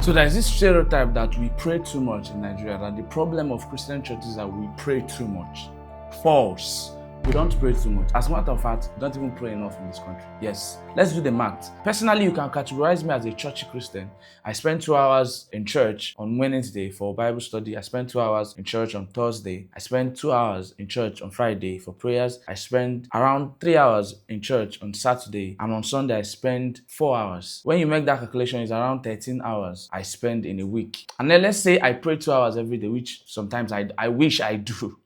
So there's this stereotype that we pray too much in Nigeria, that the problem of Christian churches is that we pray too much. False. We don't pray too much. As a matter of fact, we don't even pray enough in this country. Yes. Let's do the math. Personally, you can categorize me as a churchy Christian. I spend 2 hours in church on Wednesday for Bible study. I spend 2 hours in church on Thursday. I spend 2 hours in church on Friday for prayers. I spend around 3 hours in church on Saturday. And on Sunday, I spend 4 hours. When you make that calculation, it's around 13 hours I spend in a week. And then let's say I pray 2 hours every day, which sometimes I wish I do.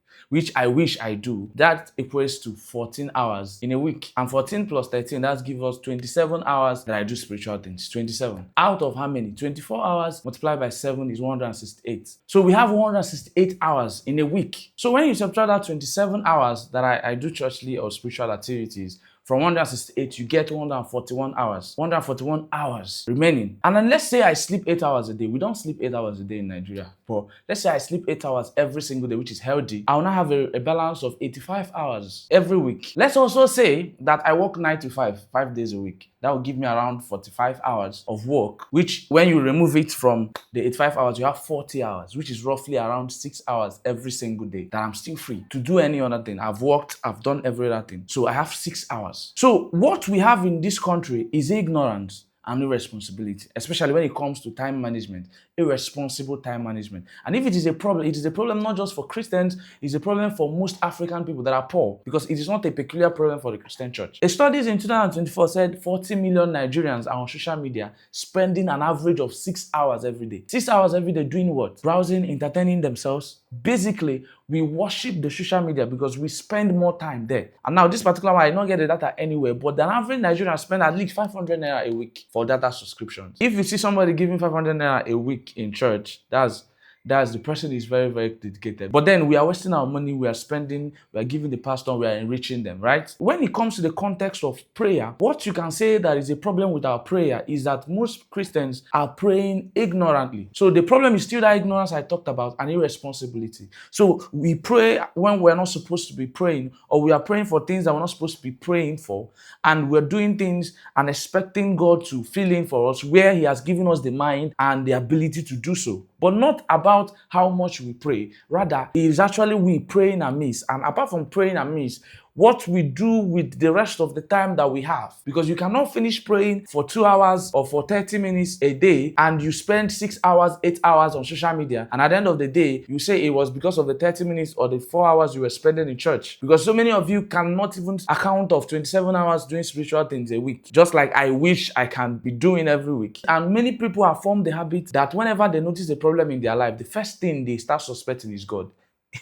That equates to 14 hours in a week. And 14 plus 13, that gives us 27 hours that I do spiritual things. 27. Out of how many? 24 hours multiplied by 7 is 168. So we have 168 hours in a week. So when you subtract that 27 hours that I do churchly or spiritual activities, from 168, you get 141 hours. 141 hours remaining. And then let's say I sleep 8 hours a day. We don't sleep 8 hours a day in Nigeria. But let's say I sleep 8 hours every single day, which is healthy. I'll now have a balance of 85 hours every week. Let's also say that I work 9 to 5 days a week. That will give me around 45 hours of work, which when you remove it from the 85 hours, you have 40 hours, which is roughly around 6 hours every single day that I'm still free to do any other thing. I've worked, I've done every other thing. So I have 6 hours. So what we have in this country is ignorance and irresponsibility, especially when it comes to time management, irresponsible time management. And if it is a problem, it is a problem not just for Christians, it's a problem for most African people that are poor, because it is not a peculiar problem for the Christian church. A study in 2024 said 40 million Nigerians are on social media spending an average of 6 hours every day. 6 hours every day doing what? Browsing, entertaining themselves. Basically, we worship the social media because we spend more time there. And now this particular one, I don't get the data anywhere, but the average Nigerian spend at least 500 naira a week for data subscriptions. If you see somebody giving 500 naira a week in church, that's the person is very, very dedicated. But then we are wasting our money, we are spending, we are giving the pastor, we are enriching them, right? When it comes to the context of prayer, what you can say that is a problem with our prayer is that most Christians are praying ignorantly. So the problem is still that ignorance I talked about and irresponsibility. So we pray when we're not supposed to be praying, or we are praying for things that we're not supposed to be praying for, and we're doing things and expecting God to fill in for us where He has given us the mind and the ability to do so. But not about how much we pray. Rather, it is actually we praying amiss. And apart from praying amiss, what we do with the rest of the time that we have. Because you cannot finish praying for 2 hours or for 30 minutes a day and you spend 6 hours, 8 hours on social media. And at the end of the day, you say it was because of the 30 minutes or the 4 hours you were spending in church. Because so many of you cannot even account of 27 hours doing spiritual things a week. Just like I wish I can be doing every week. And many people have formed the habit that whenever they notice a problem in their life, the first thing they start suspecting is God.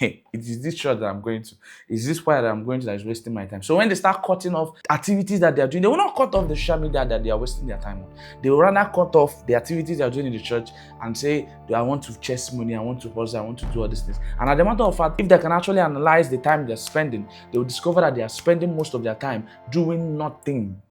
It is this church that I'm going to. Is this choir that I'm going to that is wasting my time? So when they start cutting off activities that they are doing, they will not cut off the social media that they are wasting their time on. They will rather cut off the activities they are doing in the church and say, I want to chase money, I want to hustle, I want to do all these things. And as a matter of fact, if they can actually analyze the time they're spending, they will discover that they are spending most of their time doing nothing.